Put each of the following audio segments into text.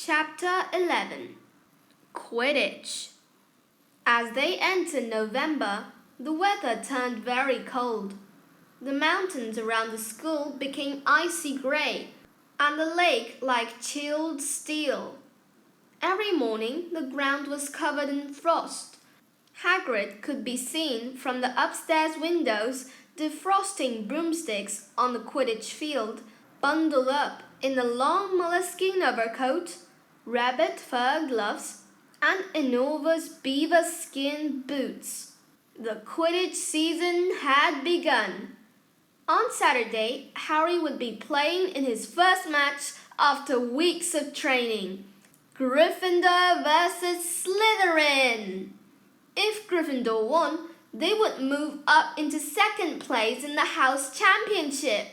Chapter 11 Quidditch. As they entered November, the weather turned very cold. The mountains around the school became icy grey, and the lake like chilled steel. Every morning the ground was covered in frost. Hagrid could be seen from the upstairs windows defrosting broomsticks on the Quidditch field, bundled up in a long moleskin overcoat, rabbit fur gloves, and enormous beaver skin boots. The Quidditch season had begun. On Saturday, Harry would be playing in his first match after weeks of training. Gryffindor versus Slytherin. If Gryffindor won, they would move up into second place in the house championship.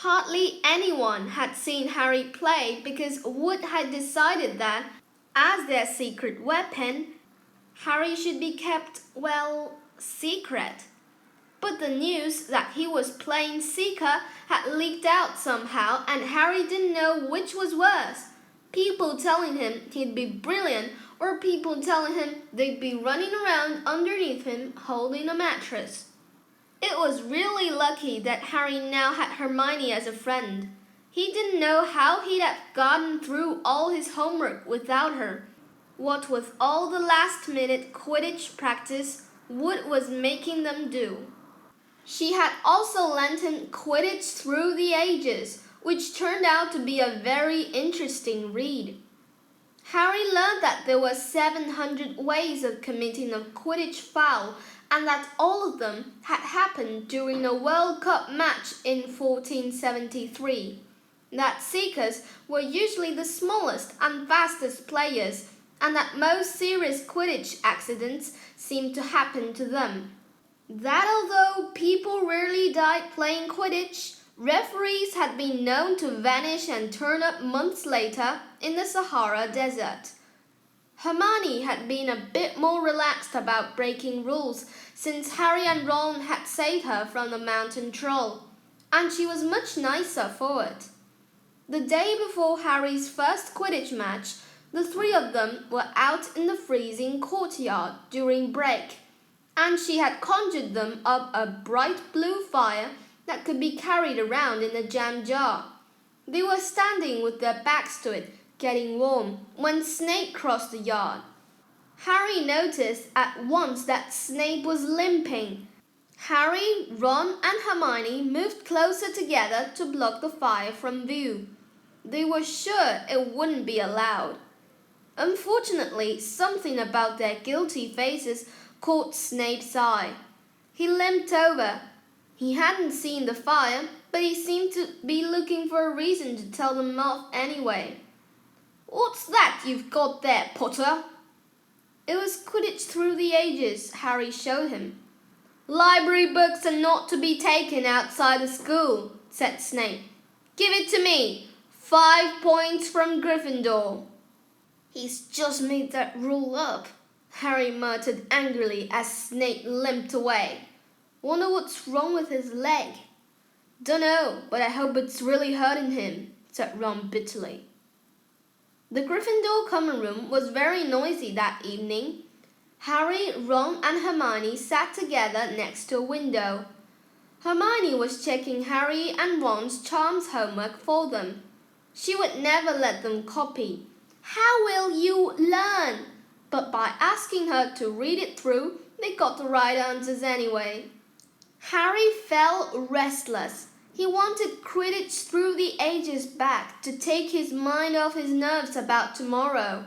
Hardly anyone had seen Harry play because Wood had decided that, as their secret weapon, Harry should be kept, secret. But the news that he was playing Seeker had leaked out somehow, and Harry didn't know which was worse. People telling him he'd be brilliant, or people telling him they'd be running around underneath him holding a mattress. It was really lucky that Harry now had Hermione as a friend. He didn't know how he'd have gotten through all his homework without her. What with all the last-minute Quidditch practice Wood was making them do. She had also lent him Quidditch Through the Ages, which turned out to be a very interesting read. Harry learned that there were 700 ways of committing a Quidditch foul, and that all of them had happened during a World Cup match in 1473. That Seekers were usually the smallest and fastest players, and that most serious Quidditch accidents seemed to happen to them. That although people rarely died playing Quidditch, referees had been known to vanish and turn up months later in the Sahara Desert. Hermione had been a bit more relaxed about breaking rules since Harry and Ron had saved her from the mountain troll, and she was much nicer for it. The day before Harry's first Quidditch match, the three of them were out in the freezing courtyard during break, and she had conjured them up a bright blue fire that could be carried around in a jam jar. They were standing with their backs to it, getting warm, when Snape crossed the yard. Harry noticed at once that Snape was limping. Harry, Ron, and Hermione moved closer together to block the fire from view. They were sure it wouldn't be allowed. Unfortunately, something about their guilty faces caught Snape's eye. He limped over. He hadn't seen the fire, but he seemed to be looking for a reason to tell them off anyway. "What's that you've got there, Potter?" It was Quidditch Through the Ages, Harry showed him. "Library books are not to be taken outside the school," said Snape. "Give it to me. 5 points from Gryffindor." "He's just made that rule up," Harry muttered angrily as Snape limped away. "Wonder what's wrong with his leg." "Dunno, but I hope it's really hurting him," said Ron bitterly. The Gryffindor common room was very noisy that evening. Harry, Ron, and Hermione sat together next to a window. Hermione was checking Harry and Ron's charms homework for them. She would never let them copy. How will you learn? But by asking her to read it through, they got the right answers anyway. Harry felt restless. He wanted Quidditch Through the Ages back to take his mind off his nerves about tomorrow.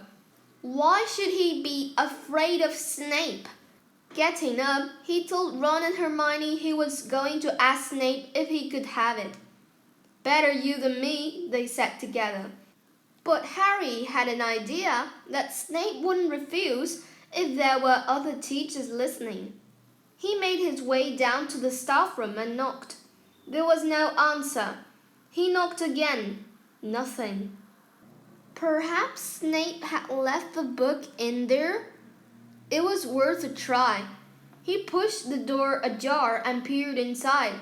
Why should he be afraid of Snape? Getting up, he told Ron and Hermione he was going to ask Snape if he could have it. "Better you than me," they said together. But Harry had an idea that Snape wouldn't refuse if there were other teachers listening. He made his way down to the staff room and knocked. There was no answer. He knocked again. Nothing. Perhaps Snape had left the book in there? It was worth a try. He pushed the door ajar and peered inside.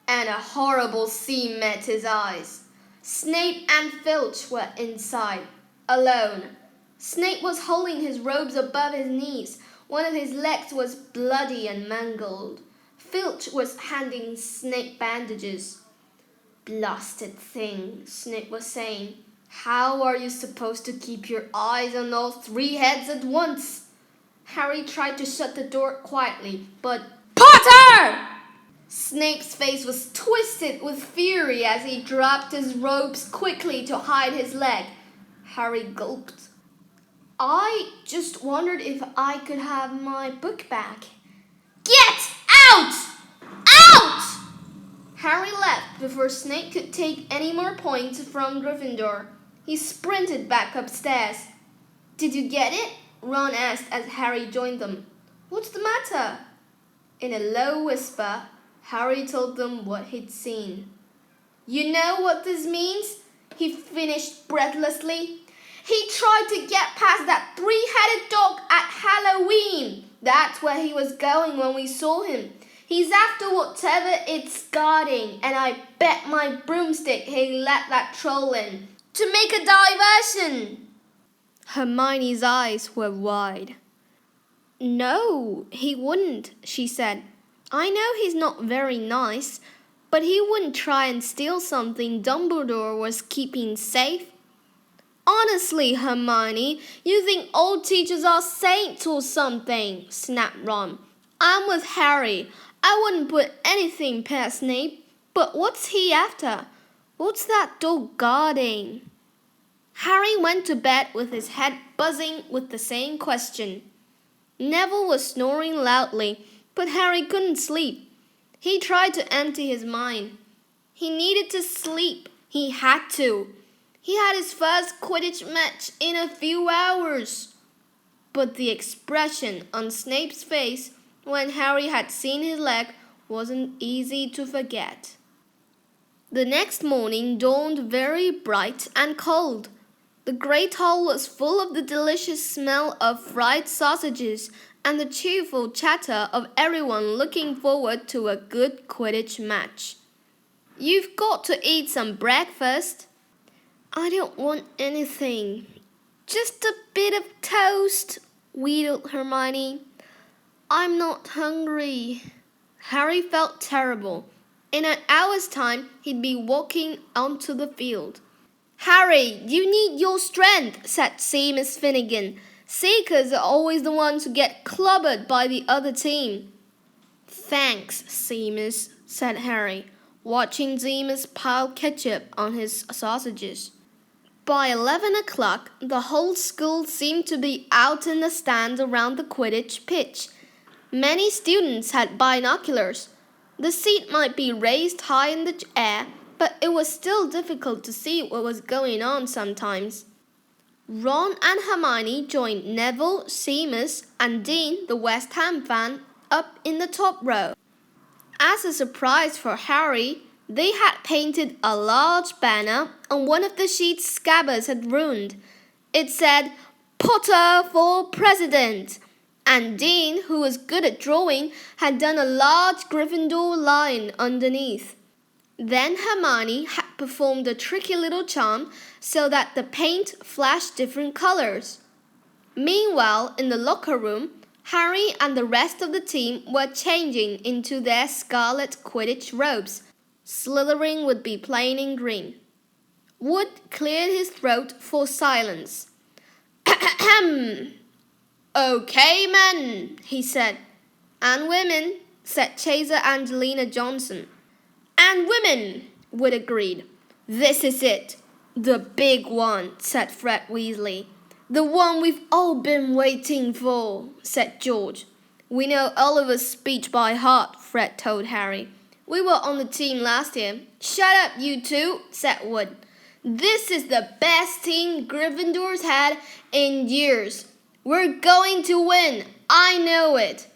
And a horrible scene met his eyes. Snape and Filch were inside. alone. Snape was holding his robes above his knees. One of his legs was bloody and mangled. Filch was handing Snape bandages. "Blasted thing," Snape was saying. "How are you supposed to keep your eyes on all three heads at once?" Harry tried to shut the door quietly, but "Potter!" Snape's face was twisted with fury as he dropped his robes quickly to hide his leg. Harry gulped. "I just wondered if I could have my book back." "Get out! Out!" Harry left before Snape could take any more points from Gryffindor. He sprinted back upstairs. "Did you get it?" Ron asked as Harry joined them. "What's the matter?" In a low whisper, Harry told them what he'd seen. "You know what this means?" he finished breathlessly. "He tried to get past that three-headed dog at Halloween. That's where he was going when we saw him. He's after whatever it's guarding, and I bet my broomstick he let that troll in to make a diversion." Hermione's eyes were wide. "No, he wouldn't," she said. "I know he's not very nice, but he wouldn't try and steal something Dumbledore was keeping safe." "Honestly, Hermione, you think old teachers are saints or something," snapped Ron. "I'm with Harry. I wouldn't put anything past Snape. But what's he after? What's that dog guarding?" Harry went to bed with his head buzzing with the same question. Neville was snoring loudly, but Harry couldn't sleep. He tried to empty his mind. He needed to sleep. He had to. He had his first Quidditch match in a few hours. But the expression on Snape's face when Harry had seen his leg wasn't easy to forget. The next morning dawned very bright and cold. The great hall was full of the delicious smell of fried sausages and the cheerful chatter of everyone looking forward to a good Quidditch match. "You've got to eat some breakfast." "I don't want anything. Just a bit of toast," wheedled Hermione. "I'm not hungry." Harry felt terrible. In an hour's time, he'd be walking onto the field. "Harry, you need your strength," said Seamus Finnegan. "Seekers are always the ones who get clobbered by the other team." "Thanks, Seamus," said Harry, watching Seamus pile ketchup on his sausages. By 11 o'clock, the whole school seemed to be out in the stands around the Quidditch pitch. Many students had binoculars. The seat might be raised high in the air, but it was still difficult to see what was going on sometimes. Ron and Hermione joined Neville, Seamus, and Dean, the West Ham fan, up in the top row. As a surprise for Harry, they had painted a large banner on one of the sheets Scabbers had ruined. It said, "Potter for President," and Dean, who was good at drawing, had done a large Gryffindor lion underneath. Then Hermione had performed a tricky little charm so that the paint flashed different colors. Meanwhile, in the locker room, Harry and the rest of the team were changing into their scarlet Quidditch robes. Slytherin would be playing in green. Wood cleared his throat for silence. "Ahem. Okay, men," he said. "And women," said Chaser Angelina Johnson. "And women," Wood agreed. "This is it. The big one," said Fred Weasley. "The one we've all been waiting for," said George. "We know Oliver's speech by heart," Fred told Harry. "We were on the team last year." "Shut up, you two," said Wood. "This is the best team Gryffindor's had in years. We're going to win. I know it."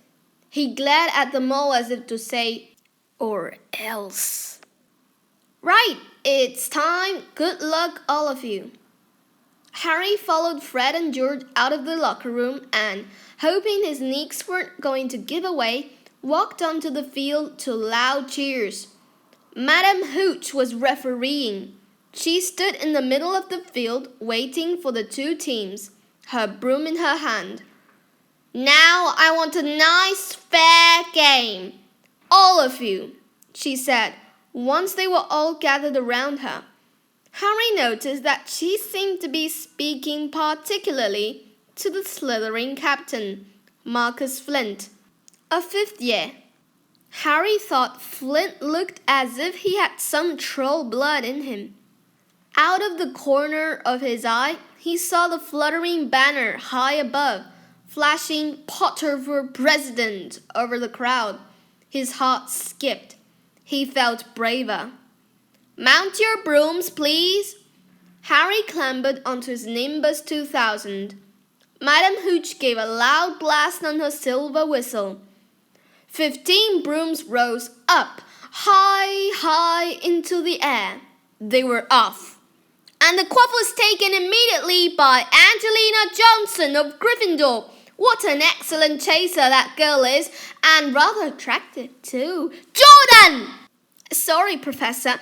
He glared at them all as if to say, "Or else." "Right, it's time. Good luck, all of you." Harry followed Fred and George out of the locker room and, hoping his knees weren't going to give away, walked onto the field to loud cheers. Madam Hooch was refereeing. She stood in the middle of the field, waiting for the two teams, her broom in her hand. "Now I want a nice, fair game. All of you," she said, once they were all gathered around her. Harry noticed that she seemed to be speaking particularly to the Slytherin captain, Marcus Flint, a fifth year. Harry thought Flint looked as if he had some troll blood in him. Out of the corner of his eye, he saw the fluttering banner high above, flashing "Potter for President" over the crowd. His heart skipped. He felt braver. "Mount your brooms, please." Harry clambered onto his Nimbus 2000. Madam Hooch gave a loud blast on her silver whistle. 15 brooms rose up, high into the air. They were off. "And the quaff was taken immediately by Angelina Johnson of Gryffindor. What an excellent chaser that girl is, and rather attractive too. Jordan!" "Sorry, Professor."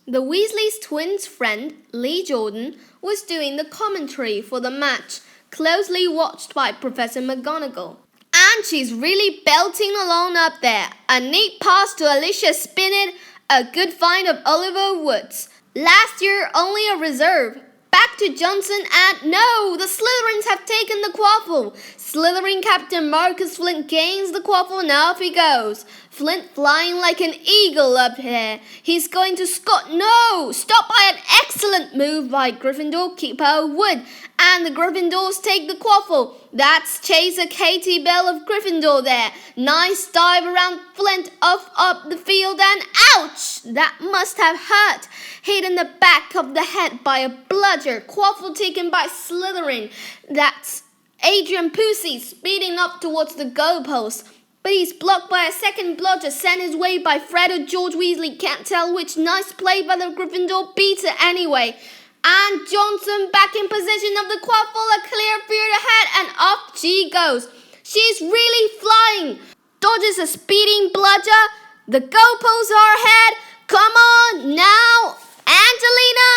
The Weasley's twins' friend, Lee Jordan, was doing the commentary for the match, closely watched by Professor McGonagall. "And she's really belting along up there. A neat pass to Alicia Spinnet, a good find of Oliver Woods. Last year, only a reserve. Back to Johnson and no, the Slytherins have taken the quaffle. Slytherin Captain Marcus Flint gains the quaffle and off he goes. Flint flying like an eagle up here. He's going to score. No! Stopped by an excellent move by Gryffindor keeper Wood. And the Gryffindors take the quaffle. That's Chaser Katie Bell of Gryffindor there. Nice dive around Flint off up the field and ouch! That must have hurt. Hit in the back of the head by a bludger. Quaffle taken by Slytherin. That's Adrian Pusey speeding up towards the goalpost. But he's blocked by a second bludger sent his way by Fred or George Weasley. Can't tell which. Nice play by the Gryffindor beater anyway. And Johnson back in possession of the quaffle, a clear field ahead, and off she goes. She's really flying. Dodges a speeding bludger. The goalposts are ahead. Come on now, Angelina.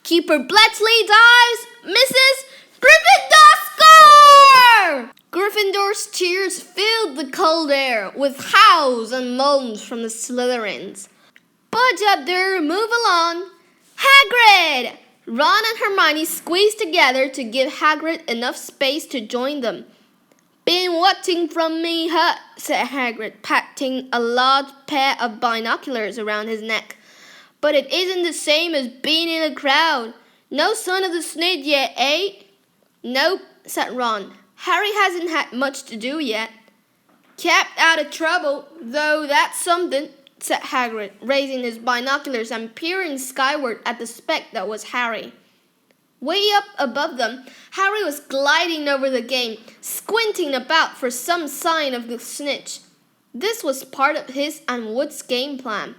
Keeper Bletchley dives. Misses. Gryffindor score! Gryffindor's cheers filled the cold air with howls and moans from the Slytherins. "Budge up there, move along." "Hagrid!" Ron and Hermione squeezed together to give Hagrid enough space to join them. "Been watching from me hut," said Hagrid, patting a large pair of binoculars around his neck. "But it isn't the same as being in a crowd. No sign of the snitch yet, eh?" "Nope," said Ron. "Harry hasn't had much to do yet." "Kept out of trouble, though that's something," said Hagrid, raising his binoculars and peering skyward at the speck that was Harry. Way up above them, Harry was gliding over the game, squinting about for some sign of the snitch. This was part of his and Wood's game plan.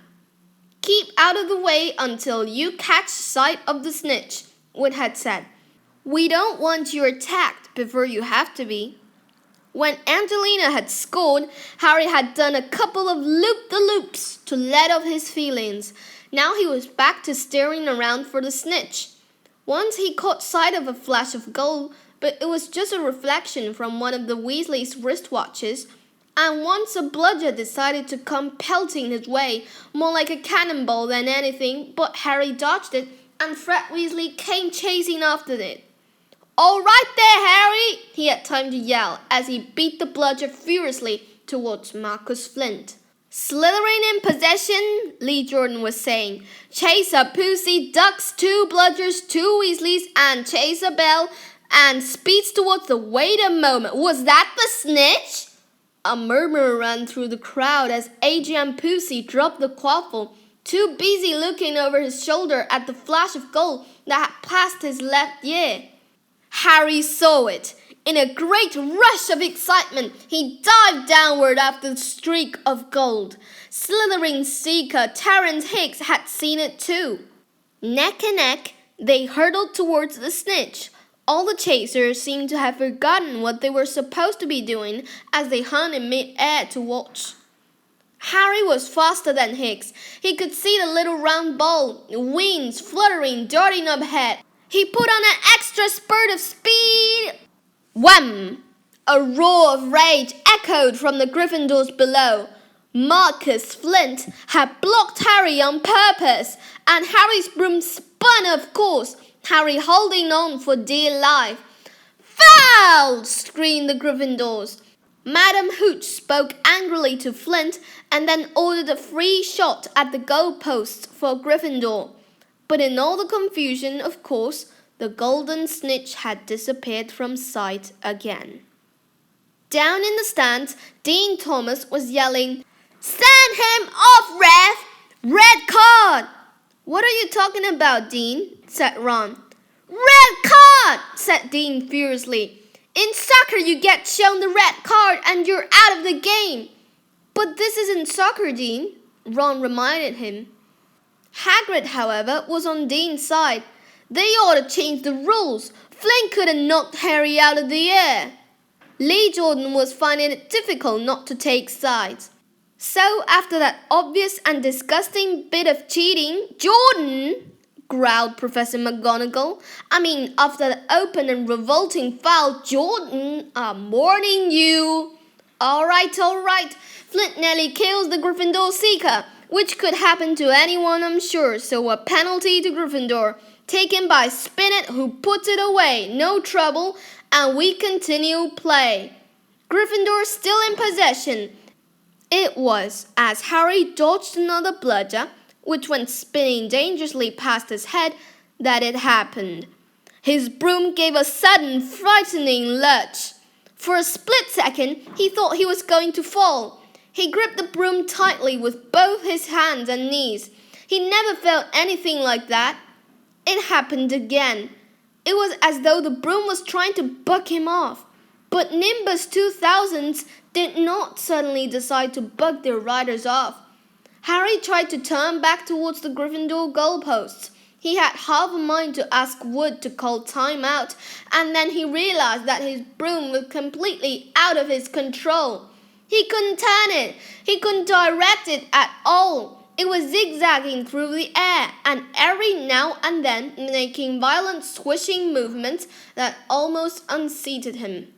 "Keep out of the way until you catch sight of the snitch," Wood had said. "We don't want you attacked before you have to be." When Angelina had scored, Harry had done a couple of loop-the-loops to let off his feelings. Now he was back to staring around for the snitch. Once he caught sight of a flash of gold, but it was just a reflection from one of the Weasleys' wristwatches. And once a bludger decided to come pelting his way, more like a cannonball than anything, but Harry dodged it, and Fred Weasley came chasing after it. "All right there, Harry!" he had time to yell as he beat the bludger furiously towards Marcus Flint. "Slytherin in possession," Lee Jordan was saying. "Chaser Pusey ducks 2 bludgers, 2 Weasleys, and Chaser Bell, and speeds towards the wait a moment. Was that the snitch?" A murmur ran through the crowd as Adrian Pusey dropped the quaffle, too busy looking over his shoulder at the flash of gold that had passed his left ear. Harry saw it. In a great rush of excitement, he dived downward after the streak of gold. Slytherin seeker Terence Hicks had seen it too. Neck and neck, they hurtled towards the snitch. All the chasers seemed to have forgotten what they were supposed to be doing as they hung in mid-air to watch. Harry was faster than Higgs. He could see the little round ball, wings fluttering, darting up ahead. He put on an extra spurt of speed. Wham! A roar of rage echoed from the Gryffindors below. Marcus Flint had blocked Harry on purpose, and Harry's broom spun, of course, Harry holding on for dear life. "Foul!" screamed the Gryffindors. Madam Hooch spoke angrily to Flint and then ordered a free shot at the goalpost for Gryffindor. But in all the confusion, of course, the golden snitch had disappeared from sight again. Down in the stands, Dean Thomas was yelling, "Send him off, ref! Red card!" "What are you talking about, Dean?" said Ron. "Red card!" said Dean furiously. "In soccer you get shown the red card and you're out of the game." "But this isn't soccer, Dean," Ron reminded him. Hagrid, however, was on Dean's side. They ought to change the rules. Flint could have knocked Harry out of the air. Lee Jordan was finding it difficult not to take sides. "So after that obvious and disgusting bit of cheating, Jordan," growled Professor McGonagall. "After the open and revolting foul, Jordan, I'm warning you." All right. Flint nearly kills the Gryffindor Seeker, which could happen to anyone, I'm sure, so a penalty to Gryffindor, taken by Spinet, who puts it away, no trouble, and we continue play. Gryffindor still in possession. It was as Harry dodged another bludger, which went spinning dangerously past his head, that it happened. His broom gave a sudden, frightening lurch. For a split second, he thought he was going to fall. He gripped the broom tightly with both his hands and knees. He never felt anything like that. It happened again. It was as though the broom was trying to buck him off. But Nimbus 2000s did not suddenly decide to bug their riders off. Harry tried to turn back towards the Gryffindor goalposts. He had half a mind to ask Wood to call time out, and then he realized that his broom was completely out of his control. He couldn't turn it. He couldn't direct it at all. It was zigzagging through the air, and every now and then making violent swishing movements that almost unseated him.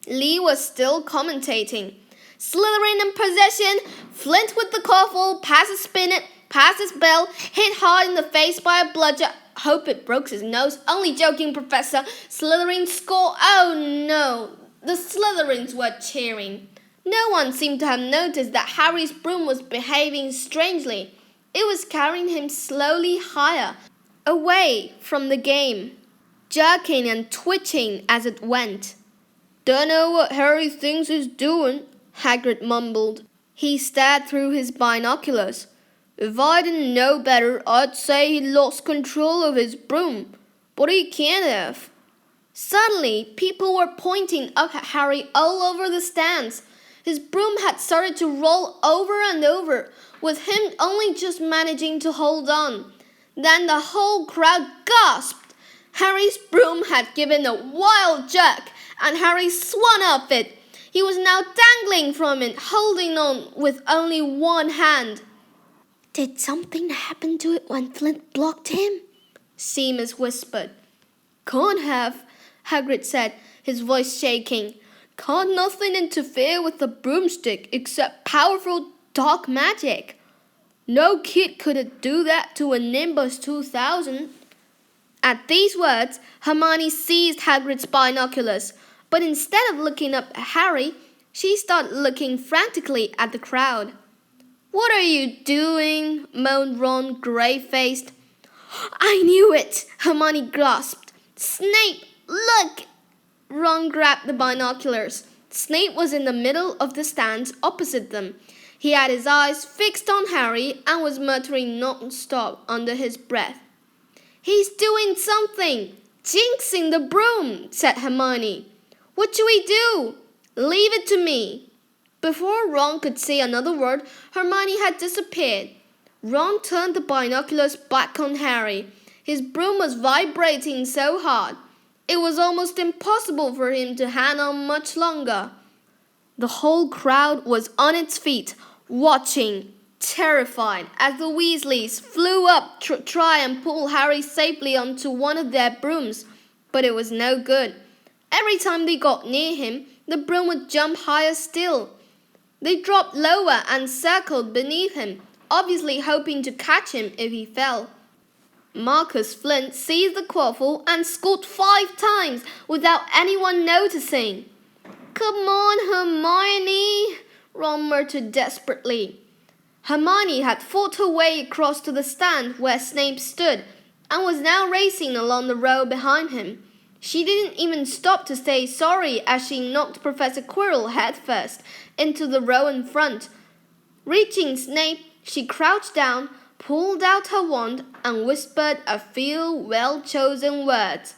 Lee was still commentating. Slytherin in possession, Flint with the quaffle, passes Spinet, passes Bell, hit hard in the face by a bludger. Hope it broke his nose. Only joking, Professor. Slytherin score. Oh no. The Slytherins were cheering. No one seemed to have noticed that Harry's broom was behaving strangely. It was carrying him slowly higher, away from the game, jerking and twitching as it went. "Dunno what Harry thinks he's doing," Hagrid mumbled. He stared through his binoculars. "If I didn't know better, I'd say he lost control of his broom, but he can't have." Suddenly, people were pointing up at Harry all over the stands. His broom had started to roll over and over, with him only just managing to hold on. Then the whole crowd gasped. Harry's broom had given a wild jerk, and Harry swung off it. He was now dangling from it, holding on with only one hand. "Did something happen to it when Flint blocked him?" Seamus whispered. "Can't have," Hagrid said, his voice shaking. "Can't nothing interfere with the broomstick except powerful dark magic. No kid could do that to a Nimbus 2000. At these words, Hermione seized Hagrid's binoculars, but instead of looking up at Harry, she started looking frantically at the crowd. "What are you doing?" moaned Ron, grey-faced. "I knew it!" Hermione gasped. "Snape, look!" Ron grabbed the binoculars. Snape was in the middle of the stands opposite them. He had his eyes fixed on Harry and was muttering non-stop under his breath. "He's doing something! Jinxing the broom!" said Hermione. "What should we do?" "Leave it to me." Before Ron could say another word, Hermione had disappeared. Ron turned the binoculars back on Harry. His broom was vibrating so hard, it was almost impossible for him to hang on much longer. The whole crowd was on its feet, watching, terrified, as the Weasleys flew up to try and pull Harry safely onto one of their brooms. But it was no good. Every time they got near him, the broom would jump higher still. They dropped lower and circled beneath him, obviously hoping to catch him if he fell. Marcus Flint seized the quaffle and scored 5 times without anyone noticing. "Come on, Hermione," Ron muttered desperately. Hermione had fought her way across to the stand where Snape stood and was now racing along the row behind him. She didn't even stop to say sorry as she knocked Professor Quirrell headfirst into the row in front. Reaching Snape, she crouched down, pulled out her wand, and whispered a few well-chosen words.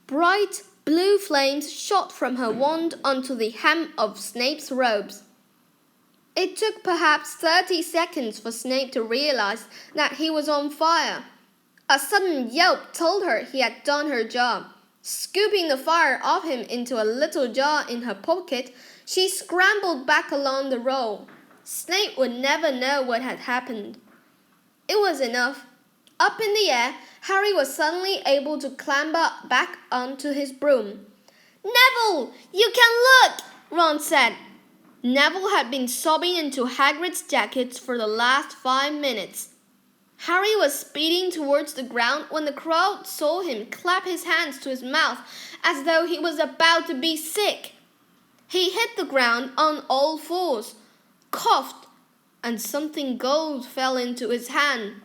Bright blue flames shot from her wand onto the hem of Snape's robes. It took perhaps 30 seconds for Snape to realize that he was on fire. A sudden yelp told her he had done her job. Scooping the fire off him into a little jar in her pocket, she scrambled back along the row. Snape would never know what had happened. It was enough. Up in the air, Harry was suddenly able to clamber back onto his broom. "Neville, you can look!" Ron said. Neville had been sobbing into Hagrid's jacket for the last 5 minutes. Harry was speeding towards the ground when the crowd saw him clap his hands to his mouth as though he was about to be sick. He hit the ground on all fours, coughed, and something gold fell into his hand.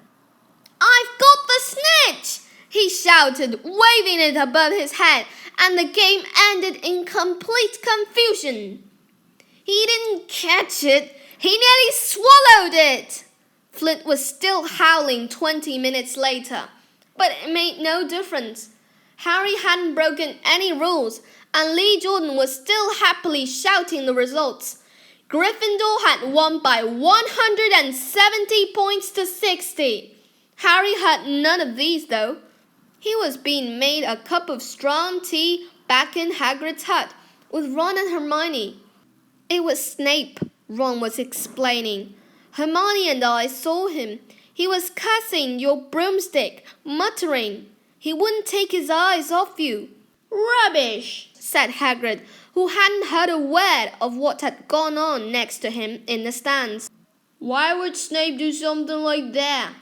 "I've got the snitch!" he shouted, waving it above his head, and the game ended in complete confusion. He didn't catch it. He nearly swallowed it. Flint was still howling 20 minutes later, but it made no difference. Harry hadn't broken any rules, and Lee Jordan was still happily shouting the results. Gryffindor had won by 170 points to 60. Harry had none of these, though. He was being made a cup of strong tea back in Hagrid's hut with Ron and Hermione. "It was Snape," Ron was explaining. "Hermione and I saw him. He was cursing your broomstick, muttering. He wouldn't take his eyes off you." "Rubbish," said Hagrid, who hadn't heard a word of what had gone on next to him in the stands. "Why would Snape do something like that?"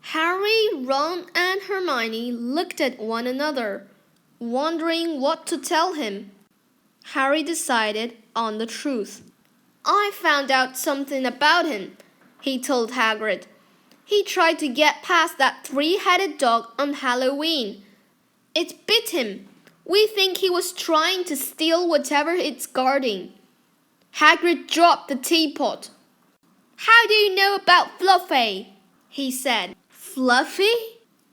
Harry, Ron, and Hermione looked at one another, wondering what to tell him. Harry decided on the truth. "I found out something about him," he told Hagrid. "He tried to get past that 3-headed dog on Halloween. It bit him. We think he was trying to steal whatever it's guarding." Hagrid dropped the teapot. "How do you know about Fluffy?" he said. "Fluffy?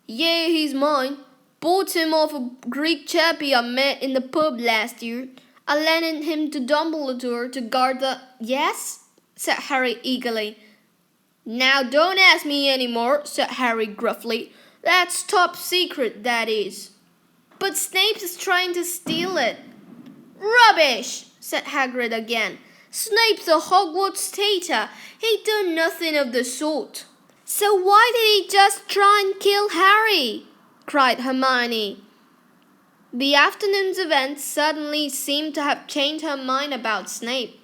Yeah, he's mine. Bought him off a Greek chappie I met in the pub last year. I lended him to Dumbledore to guard the—" "Yes?" said Harry eagerly. "Now don't ask me any more," said Harry gruffly. "That's top secret, that is." "But Snape is trying to steal it." "Rubbish," said Hagrid again. "Snape's a Hogwarts tater. He'd done nothing of the sort." "So why did he just try and kill Harry?" cried Hermione. The afternoon's events suddenly seemed to have changed her mind about Snape.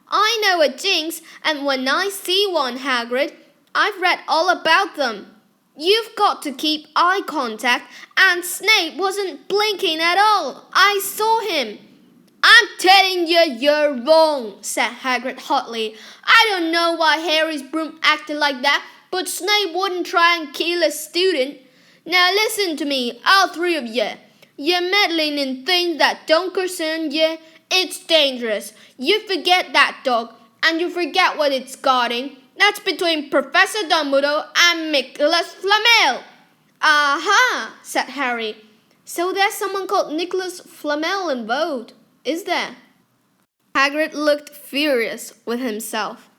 "I know a jinx, and when I see one, Hagrid, I've read all about them. You've got to keep eye contact, and Snape wasn't blinking at all. I saw him." "I'm telling you, you're wrong," said Hagrid hotly. "I don't know why Harry's broom acted like that, but Snape wouldn't try and kill a student. Now listen to me, all 3 of you. You're meddling in things that don't concern you. It's dangerous. You forget that dog, and you forget what it's guarding. That's between Professor Dumbledore and Nicholas Flamel." "Aha," said Harry. "So there's someone called Nicholas Flamel involved, is there?" Hagrid looked furious with himself.